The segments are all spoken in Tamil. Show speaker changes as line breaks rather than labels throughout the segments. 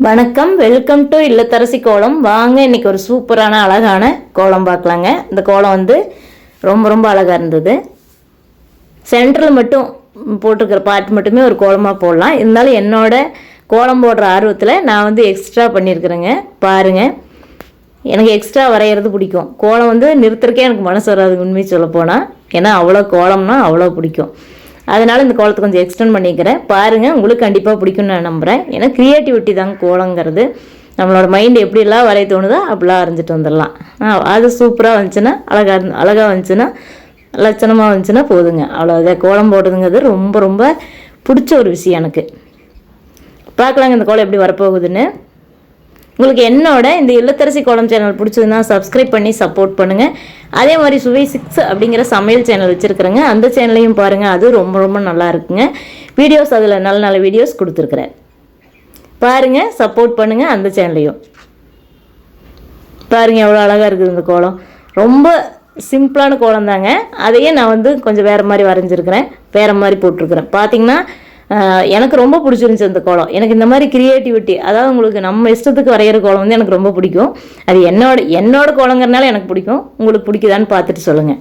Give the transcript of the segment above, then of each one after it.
வணக்கம், வெல்கம் டு இல்லத்தரசி கோலம். வாங்க இன்னைக்கு ஒரு சூப்பரான அழகான கோலம் பார்க்கலாங்க. இந்த கோலம் வந்து ரொம்ப ரொம்ப அழகாக இருந்தது. சென்டரில் மட்டும் போட்டிருக்கிற பார்ட் மட்டுமே ஒரு கோலமாக போடலாம். இருந்தாலும் என்னோட கோலம் போடுற ஆர்வத்தில் நான் வந்து எக்ஸ்ட்ரா பண்ணியிருக்கிறேங்க. பாருங்கள், எனக்கு எக்ஸ்ட்ரா வரைகிறது பிடிக்கும். கோலம் வந்து நிறுத்துறக்கே எனக்கு மனசு வராது உண்மையை சொல்லப்போனால். ஏன்னா அவ்வளோ கோலம்னா அவ்வளோ பிடிக்கும். அதனால் இந்த கோலத்தை கொஞ்சம் எக்ஸ்டெண்ட் பண்ணிக்கிறேன். பாருங்கள், உங்களுக்கு கண்டிப்பாக பிடிக்கும்னு நான் நம்புகிறேன். ஏன்னா க்ரியேட்டிவிட்டி தாங்க கோலங்கிறது. நம்மளோட மைண்டு எப்படிலாம் வரைய தோணுதோ அப்படிலாம் வரைஞ்சிட்டு வந்துடலாம். அது சூப்பராக வந்துச்சுன்னா, அழகாக வந்துச்சுன்னா, லட்சணமாக வந்துச்சுன்னா போதுங்க. அவ்வளோதான். கோலம் போடுறதுங்கிறது ரொம்ப ரொம்ப பிடிச்ச ஒரு விஷயம் எனக்கு. பார்க்கலாங்க இந்த கோலம் எப்படி வரப்போகுதுன்னு. உங்களுக்கு என்னோட இந்த இல்லத்தரசி கோலம் சேனல் பிடிச்சதுன்னா சப்ஸ்கிரைப் பண்ணி சப்போர்ட் பண்ணுங்கள். அதே மாதிரி சுவை 6 அப்படிங்கிற சமையல் சேனல் வச்சுருக்குறேங்க. அந்த சேனலையும் பாருங்கள். அது ரொம்ப ரொம்ப நல்லா இருக்குங்க. வீடியோஸ் அதில் நல்ல நல்ல வீடியோஸ் கொடுத்துருக்குறேன். பாருங்கள், சப்போர்ட் பண்ணுங்கள் அந்த சேனலையும். பாருங்கள் எவ்வளோ அழகாக இருக்குது இந்த கோலம். ரொம்ப சிம்பிளான கோலம் தாங்க. அதையே நான் வந்து கொஞ்சம் வேறு மாதிரி வரைஞ்சிருக்கிறேன், வேறு மாதிரி போட்டிருக்கிறேன். பார்த்தீங்கன்னா எனக்கு ரொம்ப பிடிச்சிருந்துச்சி அந்த கோலம். எனக்கு இந்த மாதிரி க்ரியேட்டிவிட்டி, அதாவது உங்களுக்கு நம்ம இஷ்டத்துக்கு வரைகிற கோலம் வந்து எனக்கு ரொம்ப பிடிக்கும். அது என்னோட கோலங்கிறனால எனக்கு பிடிக்கும். உங்களுக்கு பிடிக்குதான்னு பார்த்துட்டு சொல்லுங்கள்.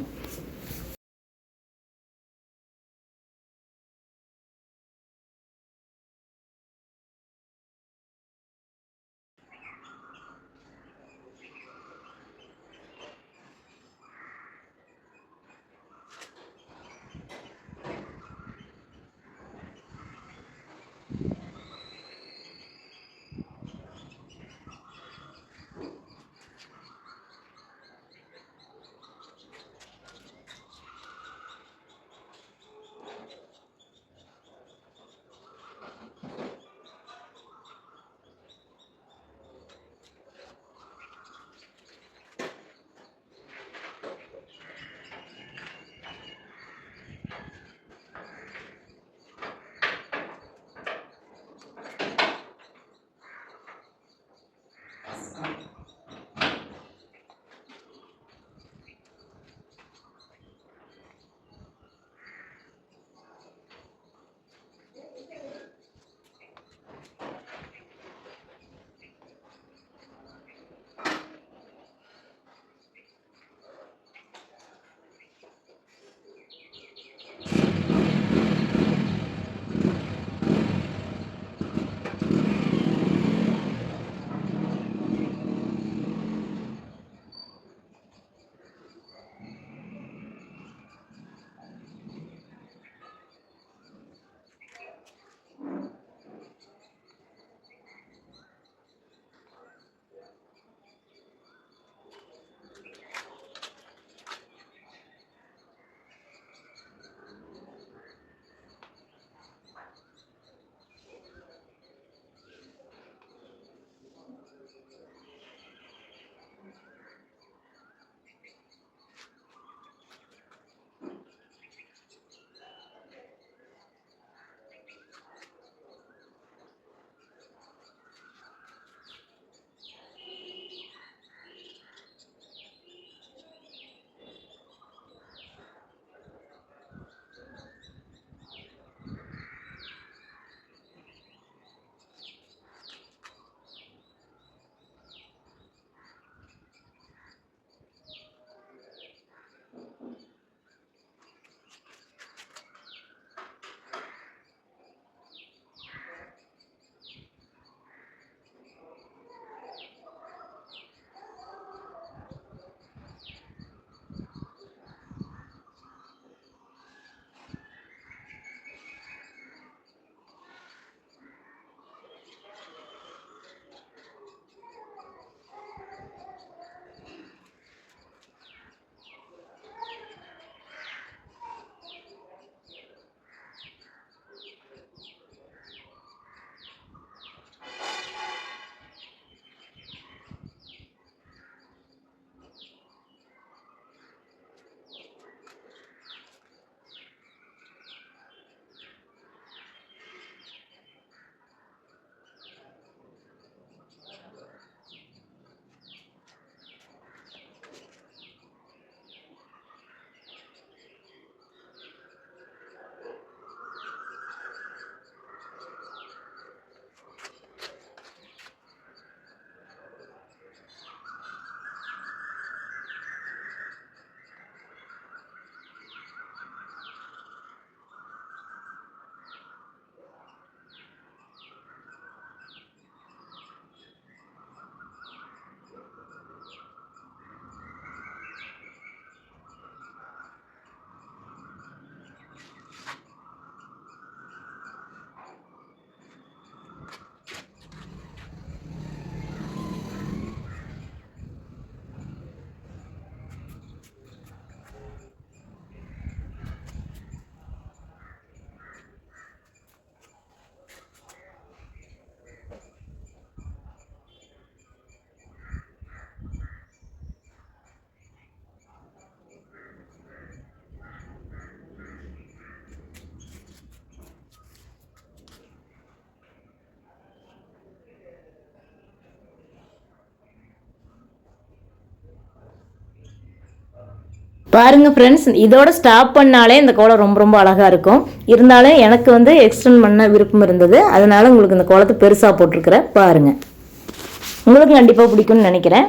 பாருங்கள் ஃப்ரெண்ட்ஸ், இதோட ஸ்டாப் பண்ணாலே இந்த கோலம் ரொம்ப ரொம்ப அழகாக இருக்கும். இருந்தாலும் எனக்கு வந்து எக்ஸ்டெண்ட் பண்ண விருப்பம் இருந்தது, அதனால உங்களுக்கு இந்த கோலத்தை பெருசாக போட்டிருக்கிறேன். பாருங்கள், உங்களுக்கு கண்டிப்பாக பிடிக்கும்னு நினைக்கிறேன்.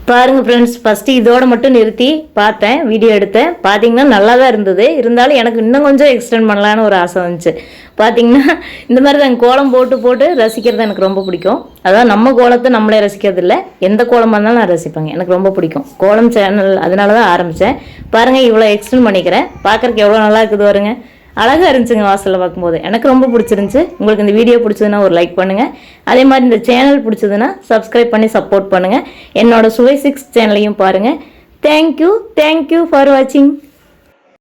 பாருங்கள் ஃப்ரெண்ட்ஸ், ஃபஸ்ட்டு இதோடு மட்டும் நிறுத்தி பார்த்தேன், வீடியோ எடுத்தேன். பார்த்தீங்கன்னா நல்லா தான் இருந்தது. இருந்தாலும் எனக்கு இன்னும் கொஞ்சம் எக்ஸ்டெண்ட் பண்ணலான்னு ஒரு ஆசை வந்துச்சு. பார்த்தீங்கன்னா இந்த மாதிரி தான் கோலம் போட்டு போட்டு ரசிக்கிறது எனக்கு ரொம்ப பிடிக்கும். அதான் நம்ம கோலத்தை நம்மளே ரசிக்கிறது இல்லை, எந்த கோலமாக இருந்தாலும் நான் ரசிப்பேங்க. எனக்கு ரொம்ப பிடிக்கும் கோலம் சேனல், அதனால தான் ஆரம்பித்தேன். பாருங்கள், இவ்வளோ எக்ஸ்டெண்ட் பண்ணிக்கிறேன். பார்க்குறக்கு எவ்வளோ நல்லா இருக்குது பாருங்க. அழகாக இருந்துச்சுங்க வாசலில் பார்க்கும்போது. எனக்கு ரொம்ப பிடிச்சிருந்துச்சி. உங்களுக்கு இந்த வீடியோ பிடிச்சதுன்னா ஒரு லைக் பண்ணுங்கள். அதே மாதிரி இந்த சேனல் பிடிச்சதுன்னா சப்ஸ்கிரைப் பண்ணி சப்போர்ட் பண்ணுங்கள். என்னோடய சுவை 6 சேனலையும் பாருங்கள். தேங்க்யூ ஃபார் வாட்சிங்.